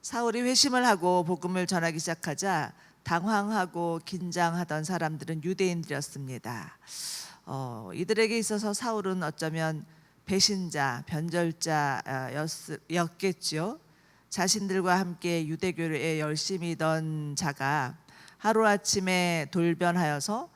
사울이 회심을 하고 복음을 전하기 시작하자 당황하고 긴장하던 사람들은 유대인들이었습니다. 이들에게 있어서 사울은 어쩌면 배신자, 변절자였겠죠. 자신들과 함께 유대교에 열심이던 자가 하루아침에 돌변하여서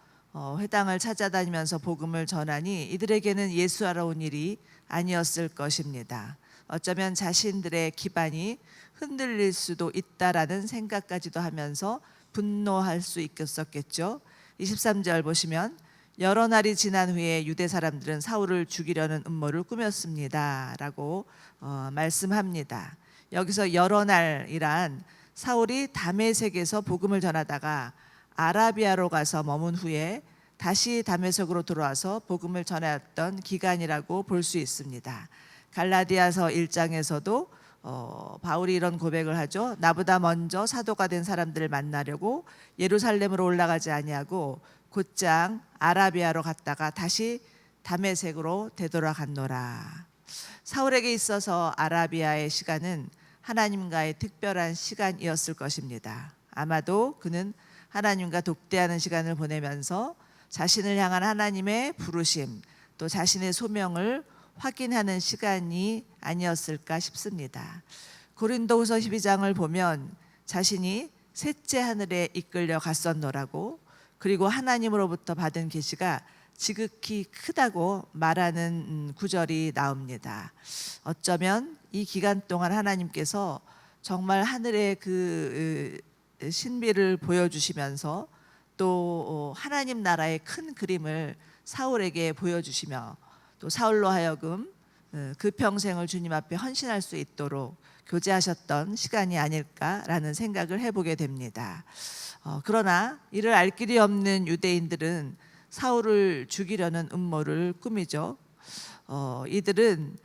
회당을 찾아다니면서 복음을 전하니 이들에게는 예수하러 온 일이 아니었을 것입니다. 어쩌면 자신들의 기반이 흔들릴 수도 있다라는 생각까지도 하면서 분노할 수 있었겠죠. 23절 보시면 여러 날이 지난 후에 유대 사람들은 사울을 죽이려는 음모를 꾸몄습니다 라고 말씀합니다. 여기서 여러 날이란 사울이 다메섹에서 복음을 전하다가 아라비아로 가서 머문 후에 다시 다메섹으로 돌아와서 복음을 전하였던 기간이라고 볼 수 있습니다. 갈라디아서 1장에서도 바울이 이런 고백을 하죠. 나보다 먼저 사도가 된 사람들을 만나려고 예루살렘으로 올라가지 아니하고 곧장 아라비아로 갔다가 다시 다메섹으로 되돌아갔노라. 사울에게 있어서 아라비아의 시간은 하나님과의 특별한 시간이었을 것입니다. 아마도 그는 하나님과 독대하는 시간을 보내면서 자신을 향한 하나님의 부르심, 또 자신의 소명을 확인하는 시간이 아니었을까 싶습니다. 고린도후서 12장을 보면 자신이 셋째 하늘에 이끌려 갔었노라고, 그리고 하나님으로부터 받은 계시가 지극히 크다고 말하는 구절이 나옵니다. 어쩌면 이 기간 동안 하나님께서 정말 하늘의 그 신비를 보여주시면서 또 하나님 나라의 큰 그림을 사울에게 보여주시며 또 사울로 하여금 그 평생을 주님 앞에 헌신할 수 있도록 교제하셨던 시간이 아닐까라는 생각을 해보게 됩니다. 그러나 이를 알 길이 없는 유대인들은 사울을 죽이려는 음모를 꾸미죠. 이들은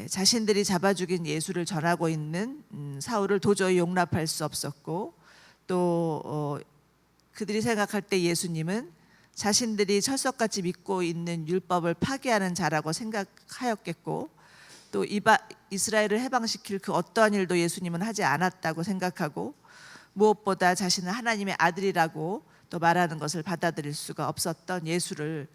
자신들이 잡아 죽인 예수를 전하고 있는 사울을 도저히 용납할 수 없었고, 또 그들이 생각할 때 예수님은 자신들이 철석같이 믿고 있는 율법을 파괴하는 자라고 생각하였겠고, 또 이스라엘을 해방시킬 그 어떠한 일도 예수님은 하지 않았다고 생각하고, 무엇보다 자신은 하나님의 아들이라고 또 말하는 것을 받아들일 수가 없었던 예수를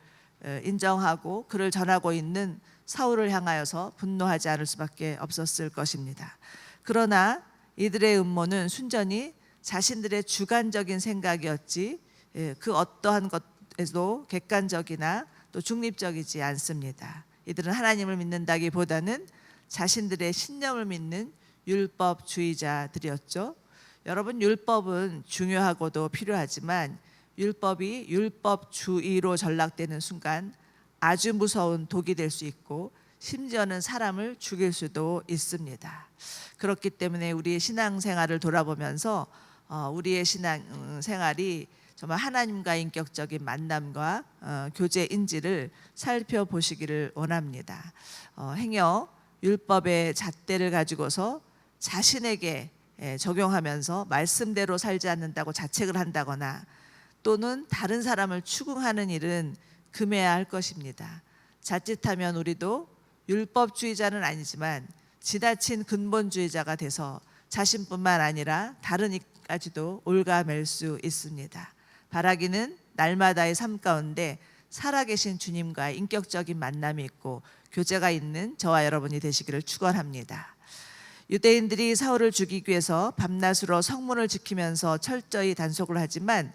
인정하고 그를 전하고 있는 사울을 향하여서 분노하지 않을 수밖에 없었을 것입니다. 그러나 이들의 음모는 순전히 자신들의 주관적인 생각이었지 그 어떠한 것에도 객관적이나 또 중립적이지 않습니다. 이들은 하나님을 믿는다기보다는 자신들의 신념을 믿는 율법주의자들이었죠. 여러분, 율법은 중요하고도 필요하지만 율법이 율법주의로 전락되는 순간 아주 무서운 독이 될 수 있고 심지어는 사람을 죽일 수도 있습니다. 그렇기 때문에 우리의 신앙생활을 돌아보면서 우리의 신앙생활이 정말 하나님과 인격적인 만남과 교제인지를 살펴보시기를 원합니다. 행여 율법의 잣대를 가지고서 자신에게 적용하면서 말씀대로 살지 않는다고 자책을 한다거나 또는 다른 사람을 추궁하는 일은 금해야 할 것입니다. 자칫하면 우리도 율법주의자는 아니지만 지나친 근본주의자가 돼서 자신뿐만 아니라 다른 이까지도 올가맬 수 있습니다. 바라기는 날마다의 삶 가운데 살아계신 주님과의 인격적인 만남이 있고 교제가 있는 저와 여러분이 되시기를 축원합니다. 유대인들이 사울을 죽이기 위해서 밤낮으로 성문을 지키면서 철저히 단속을 하지만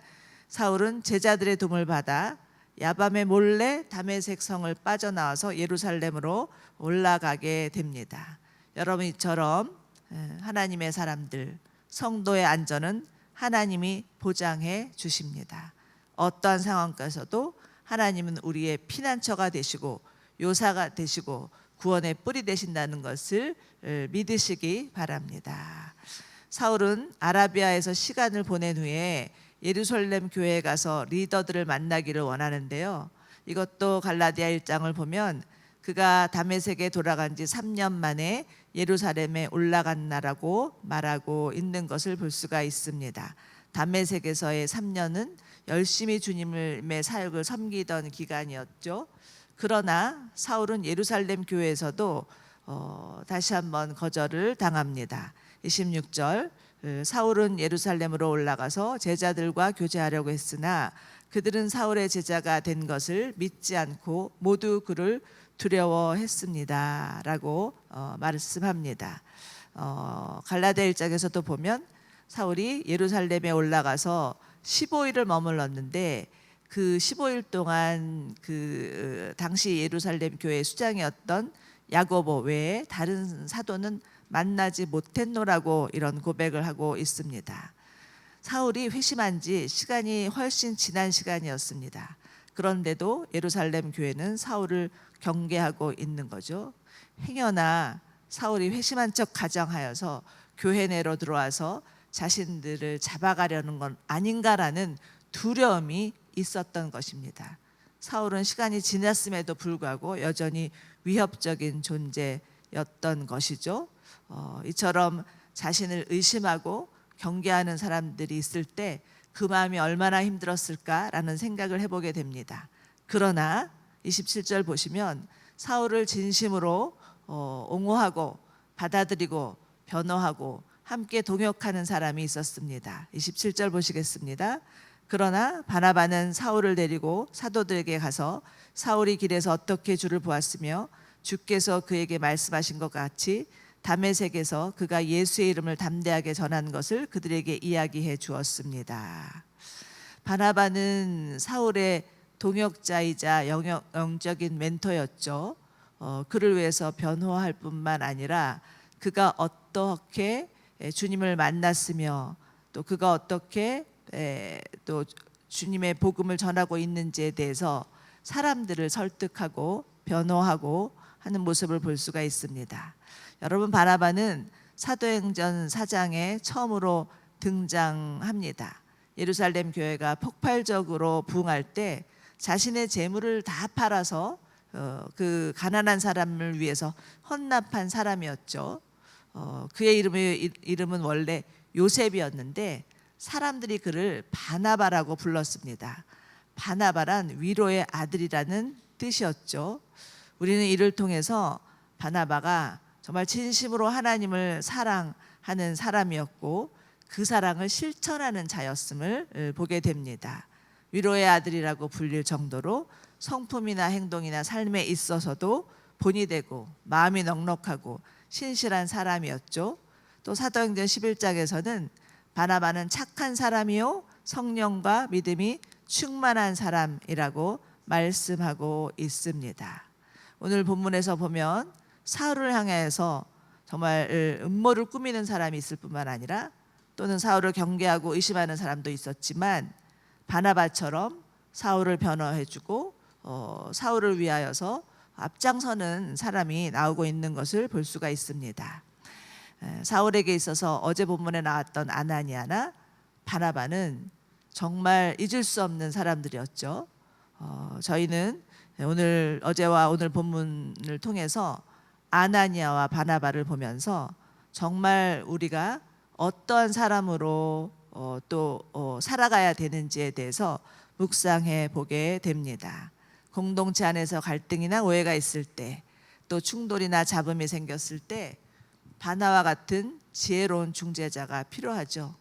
사울은 제자들의 도움을 받아 야밤에 몰래 다메섹 성을 빠져나와서 예루살렘으로 올라가게 됩니다. 여러분, 이처럼 하나님의 사람들, 성도의 안전은 하나님이 보장해 주십니다. 어떠한 상황에서도 하나님은 우리의 피난처가 되시고 요사가 되시고 구원의 뿔이 되신다는 것을 믿으시기 바랍니다. 사울은 아라비아에서 시간을 보낸 후에 예루살렘 교회에 가서 리더들을 만나기를 원하는데요. 이것도 갈라디아 1장을 보면 그가 다메섹에 돌아간 지 3년 만에 예루살렘에 올라갔나라고 말하고 있는 것을 볼 수가 있습니다. 다메섹에서의 3년은 열심히 주님의 사역을 섬기던 기간이었죠. 그러나 사울은 예루살렘 교회에서도 다시 한번 거절을 당합니다. 26절 사울은 예루살렘으로 올라가서 제자들과 교제하려고 했으나 그들은 사울의 제자가 된 것을 믿지 않고 모두 그를 두려워했습니다 라고 말씀합니다. 갈라디아 1장에서도 보면 사울이 예루살렘에 올라가서 15일을 머물렀는데 그 15일 동안 그 당시 예루살렘 교회 수장이었던 야고보 외에 다른 사도는 만나지 못했노라고 이런 고백을 하고 있습니다. 사울이 회심한 지 시간이 훨씬 지난 시간이었습니다. 그런데도 예루살렘 교회는 사울을 경계하고 있는 거죠. 행여나 사울이 회심한 척 가정하여서 교회 내로 들어와서 자신들을 잡아가려는 건 아닌가라는 두려움이 있었던 것입니다. 사울은 시간이 지났음에도 불구하고 여전히 위협적인 존재였던 것이죠. 이처럼 자신을 의심하고 경계하는 사람들이 있을 때 그 마음이 얼마나 힘들었을까라는 생각을 해보게 됩니다. 그러나 27절 보시면 사울을 진심으로 옹호하고 받아들이고 변호하고 함께 동역하는 사람이 있었습니다. 27절 보시겠습니다. 그러나 바나바는 사울을 데리고 사도들에게 가서 사울이 길에서 어떻게 주를 보았으며 주께서 그에게 말씀하신 것 같이 다메섹에서 그가 예수의 이름을 담대하게 전한 것을 그들에게 이야기해 주었습니다. 바나바는 사울의 동역자이자 영적인 멘토였죠. 그를 위해서 변호할 뿐만 아니라 그가 어떻게 주님을 만났으며 또 그가 어떻게 또 주님의 복음을 전하고 있는지에 대해서 사람들을 설득하고 변호하고 하는 모습을 볼 수가 있습니다. 여러분, 바나바는 사도행전 4장에 처음으로 등장합니다. 예루살렘 교회가 폭발적으로 부흥할 때 자신의 재물을 다 팔아서 그 가난한 사람을 위해서 헌납한 사람이었죠. 그의 이름은 원래 요셉이었는데 사람들이 그를 바나바라고 불렀습니다. 바나바란 위로의 아들이라는 뜻이었죠. 우리는 이를 통해서 바나바가 정말 진심으로 하나님을 사랑하는 사람이었고 그 사랑을 실천하는 자였음을 보게 됩니다. 위로의 아들이라고 불릴 정도로 성품이나 행동이나 삶에 있어서도 본이 되고 마음이 넉넉하고 신실한 사람이었죠. 또 사도행전 11장에서는 바나바는 착한 사람이요 성령과 믿음이 충만한 사람이라고 말씀하고 있습니다. 오늘 본문에서 보면 사울을 향해서 정말 음모를 꾸미는 사람이 있을 뿐만 아니라 또는 사울을 경계하고 의심하는 사람도 있었지만 바나바처럼 사울을 변호해주고 사울을 위하여서 앞장서는 사람이 나오고 있는 것을 볼 수가 있습니다. 사울에게 있어서 어제 본문에 나왔던 아나니아나 바나바는 정말 잊을 수 없는 사람들이었죠. 저희는 어제와 오늘 본문을 통해서 아나니아와 바나바를 보면서 정말 우리가 어떠한 사람으로 또 살아가야 되는지에 대해서 묵상해 보게 됩니다. 공동체 안에서 갈등이나 오해가 있을 때, 또 충돌이나 잡음이 생겼을 때 바나와 같은 지혜로운 중재자가 필요하죠.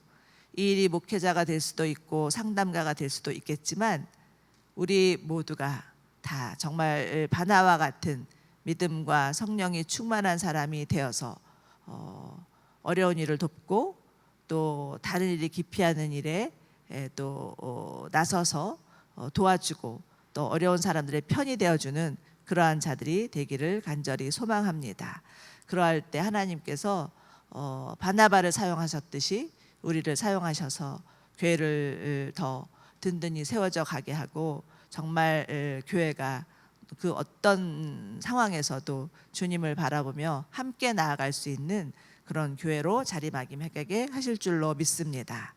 이 일이 목회자가 될 수도 있고 상담가가 될 수도 있겠지만 우리 모두가 다 정말 바나와 같은 믿음과 성령이 충만한 사람이 되어서 어려운 일을 돕고 또 다른 일이 기피하는 일에 또 나서서 도와주고 또 어려운 사람들의 편이 되어주는 그러한 자들이 되기를 간절히 소망합니다. 그러할 때 하나님께서 바나바를 사용하셨듯이 우리를 사용하셔서 교회를 더 든든히 세워져 가게 하고 정말 교회가 그 어떤 상황에서도 주님을 바라보며 함께 나아갈 수 있는 그런 교회로 자리매김하게 하실 줄로 믿습니다.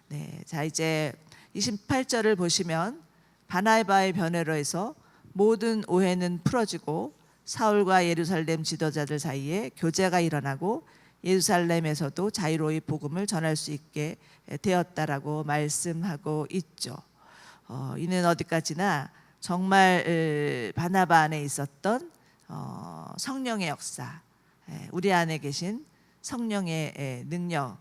네, 자 이제 28절을 보시면 바나바의 변호로 해서 모든 오해는 풀어지고 사울과 예루살렘 지도자들 사이에 교제가 일어나고 예루살렘에서도 자유로이 복음을 전할 수 있게 되었다라고 말씀하고 있죠. 이는 어디까지나 정말 바나바 안에 있었던 성령의 역사, 우리 안에 계신 성령의 능력,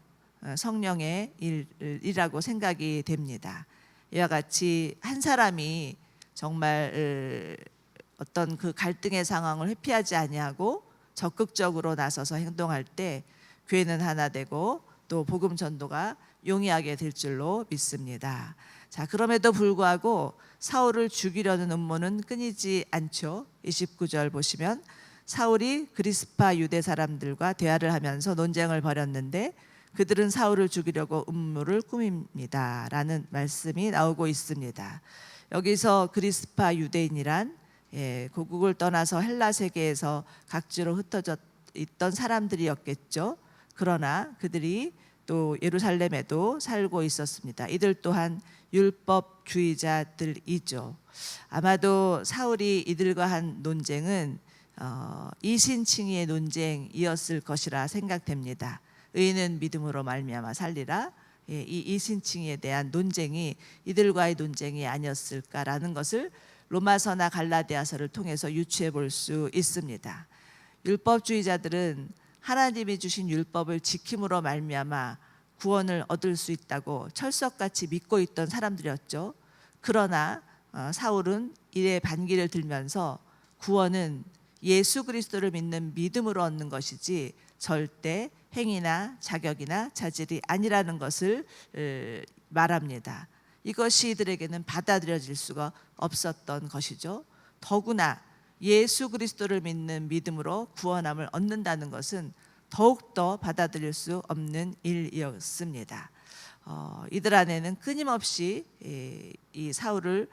성령의 일이라고 생각이 됩니다. 이와 같이 한 사람이 정말 어떤 그 갈등의 상황을 회피하지 아니하고 적극적으로 나서서 행동할 때 교회는 하나 되고 또 복음 전도가 용이하게 될 줄로 믿습니다. 자, 그럼에도 불구하고 사울을 죽이려는 음모는 끊이지 않죠. 29절 보시면 사울이 그리스파 유대 사람들과 대화를 하면서 논쟁을 벌였는데 그들은 사울을 죽이려고 음모를 꾸밉니다 라는 말씀이 나오고 있습니다. 여기서 그리스파 유대인이란 고국을 떠나서 헬라 세계에서 각지로 흩어져 있던 사람들이었겠죠. 그러나 그들이 또 예루살렘에도 살고 있었습니다. 이들 또한 율법주의자들이죠. 아마도 사울이 이들과 한 논쟁은 이신칭의의 논쟁이었을 것이라 생각됩니다. 의인은 믿음으로 말미암아 살리라. 이 이신칭의에 대한 논쟁이 이들과의 논쟁이 아니었을까라는 것을 로마서나 갈라디아서를 통해서 유추해 볼 수 있습니다. 율법주의자들은 하나님이 주신 율법을 지킴으로 말미암아 구원을 얻을 수 있다고 철석같이 믿고 있던 사람들이었죠. 그러나 사울은 이에 반기를 들면서 구원은 예수 그리스도를 믿는 믿음으로 얻는 것이지 절대 행위나 자격이나 자질이 아니라는 것을 말합니다. 이것이 이들에게는 받아들여질 수가 없었던 것이죠. 더구나 예수 그리스도를 믿는 믿음으로 구원함을 얻는다는 것은 더욱더 받아들일 수 없는 일이었습니다. 이들 안에는 끊임없이 이 사울을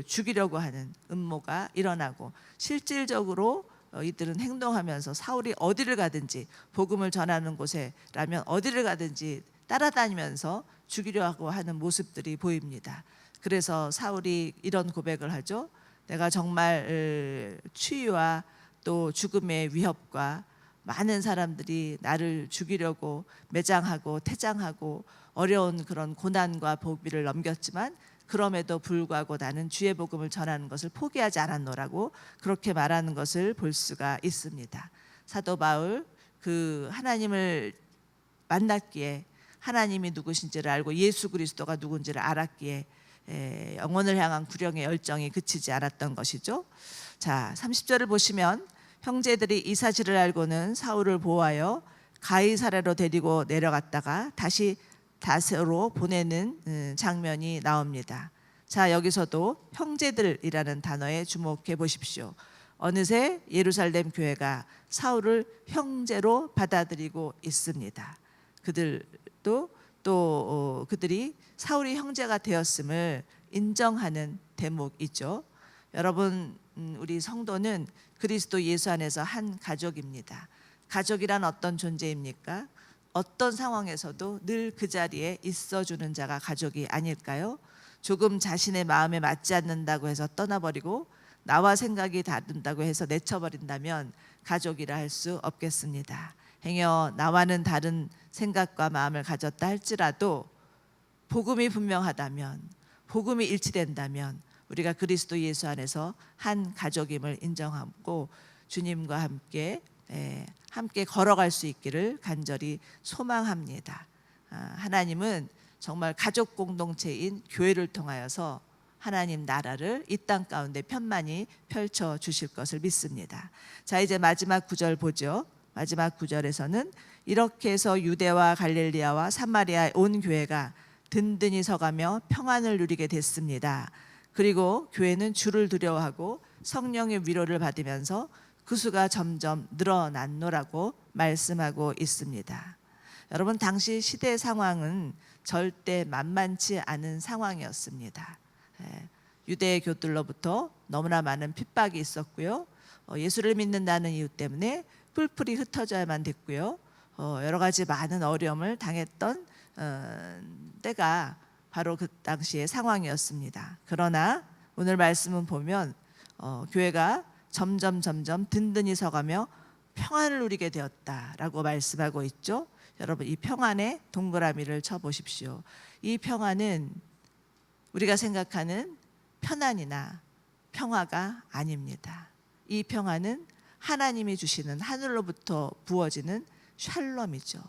죽이려고 하는 음모가 일어나고 실질적으로 이들은 행동하면서 사울이 어디를 가든지 복음을 전하는 곳에라면 어디를 가든지 따라다니면서 죽이려고 하는 모습들이 보입니다. 그래서 사울이 이런 고백을 하죠. 내가 정말 추위와 또 죽음의 위협과 많은 사람들이 나를 죽이려고 매장하고 태장하고 어려운 그런 고난과 보비를 넘겼지만 그럼에도 불구하고 나는 주의 복음을 전하는 것을 포기하지 않았노라고 그렇게 말하는 것을 볼 수가 있습니다. 사도 바울 그 하나님을 만났기에 하나님이 누구신지를 알고 예수 그리스도가 누군지를 알았기에 영혼을 향한 구령의 열정이 그치지 않았던 것이죠. 자, 30절을 보시면 형제들이 이 사실을 알고는 사울을 보호하여 가이사랴로 데리고 내려갔다가 다시 다소로 보내는 장면이 나옵니다. 자, 여기서도 형제들이라는 단어에 주목해 보십시오. 어느새 예루살렘 교회가 사울을 형제로 받아들이고 있습니다. 그들도 또 그들이 사울이 형제가 되었음을 인정하는 대목이죠. 여러분, 우리 성도는 그리스도 예수 안에서 한 가족입니다. 가족이란 어떤 존재입니까? 어떤 상황에서도 늘 그 자리에 있어주는 자가 가족이 아닐까요? 조금 자신의 마음에 맞지 않는다고 해서 떠나버리고 나와 생각이 다른다고 해서 내쳐버린다면 가족이라 할 수 없겠습니다. 행여 나와는 다른 생각과 마음을 가졌다 할지라도 복음이 분명하다면, 복음이 일치된다면 우리가 그리스도 예수 안에서 한 가족임을 인정하고 주님과 함께 걸어갈 수 있기를 간절히 소망합니다. 하나님은 정말 가족 공동체인 교회를 통하여서 하나님 나라를 이 땅 가운데 편만히 펼쳐 주실 것을 믿습니다. 자, 이제 마지막 구절 보죠. 마지막 구절에서는 이렇게 해서 유대와 갈릴리아와 사마리아의 온 교회가 든든히 서가며 평안을 누리게 됐습니다. 그리고 교회는 주를 두려워하고 성령의 위로를 받으면서 그 수가 점점 늘어났노라고 말씀하고 있습니다. 여러분, 당시 시대 상황은 절대 만만치 않은 상황이었습니다. 유대 교들로부터 너무나 많은 핍박이 있었고요. 예수를 믿는다는 이유 때문에 뿔뿔이 흩어져야만 됐고요. 여러 가지 많은 어려움을 당했던 때가 바로 그 당시의 상황이었습니다. 그러나 오늘 말씀은 보면 교회가 점점 든든히 서가며 평안을 누리게 되었다라고 말씀하고 있죠. 여러분, 이 평안에 동그라미를 쳐보십시오. 이 평안은 우리가 생각하는 편안이나 평화가 아닙니다. 이 평안은 하나님이 주시는 하늘로부터 부어지는 샬롬이죠.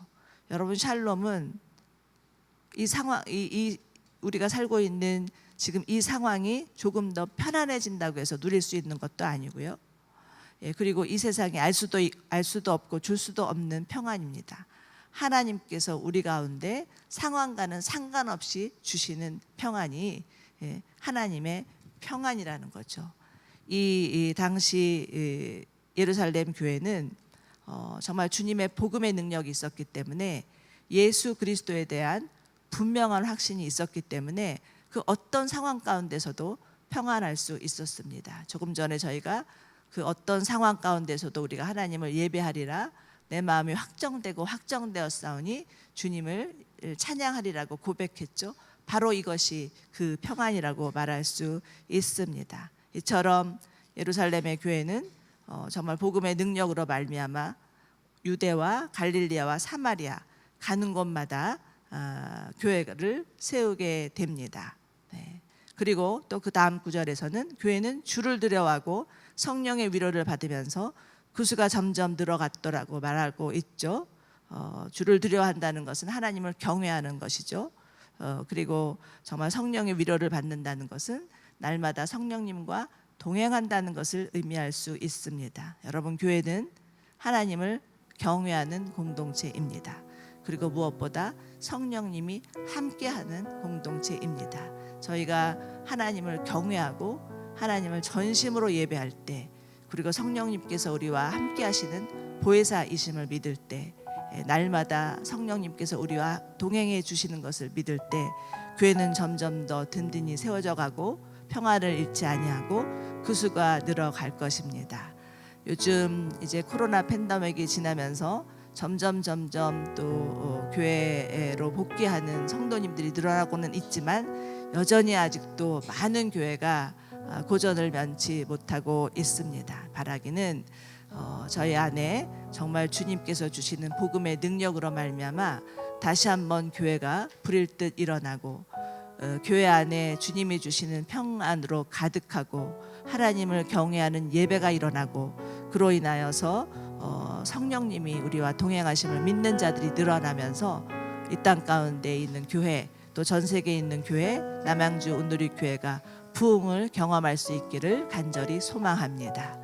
여러분, 샬롬은 이 상황, 우리가 살고 있는 지금 이 상황이 조금 더 편안해진다고 해서 누릴 수 있는 것도 아니고요. 그리고 이 세상에 알 수도 없고 줄 수도 없는 평안입니다. 하나님께서 우리 가운데 상황과는 상관없이 주시는 평안이 하나님의 평안이라는 거죠. 이 당시 예루살렘 교회는 정말 주님의 복음의 능력이 있었기 때문에 예수 그리스도에 대한 분명한 확신이 있었기 때문에 그 어떤 상황 가운데서도 평안할 수 있었습니다. 조금 전에 저희가 그 어떤 상황 가운데서도 우리가 하나님을 예배하리라 내 마음이 확정되고 확정되었사오니 주님을 찬양하리라고 고백했죠. 바로 이것이 그 평안이라고 말할 수 있습니다. 이처럼 예루살렘의 교회는 정말 복음의 능력으로 말미암아 유대와 갈릴리아와 사마리아 가는 곳마다 교회를 세우게 됩니다. 그리고 또 그 다음 구절에서는 교회는 주를 두려워하고 성령의 위로를 받으면서 그 수가 점점 늘어갔더라고 말하고 있죠. 주를 두려워한다는 것은 하나님을 경외하는 것이죠. 그리고 정말 성령의 위로를 받는다는 것은 날마다 성령님과 동행한다는 것을 의미할 수 있습니다. 여러분, 교회는 하나님을 경외하는 공동체입니다. 그리고 무엇보다 성령님이 함께하는 공동체입니다. 저희가 하나님을 경외하고 하나님을 전심으로 예배할 때, 그리고 성령님께서 우리와 함께 하시는 보혜사이심을 믿을 때, 날마다 성령님께서 우리와 동행해 주시는 것을 믿을 때 교회는 점점 더 든든히 세워져 가고 평화를 잃지 아니하고 그 수가 늘어갈 것입니다. 요즘 이제 코로나 팬데믹이 지나면서 점점 또 교회로 복귀하는 성도님들이 늘어나고는 있지만 여전히 아직도 많은 교회가 고전을 면치 못하고 있습니다. 바라기는 저희 안에 정말 주님께서 주시는 복음의 능력으로 말미암아 다시 한번 교회가 불일 듯 일어나고 교회 안에 주님이 주시는 평안으로 가득하고 하나님을 경외하는 예배가 일어나고 그로 인하여서 성령님이 우리와 동행하심을 믿는 자들이 늘어나면서 이 땅 가운데 있는 교회, 또 전 세계에 있는 교회, 남양주 온누리 교회가 부흥을 경험할 수 있기를 간절히 소망합니다.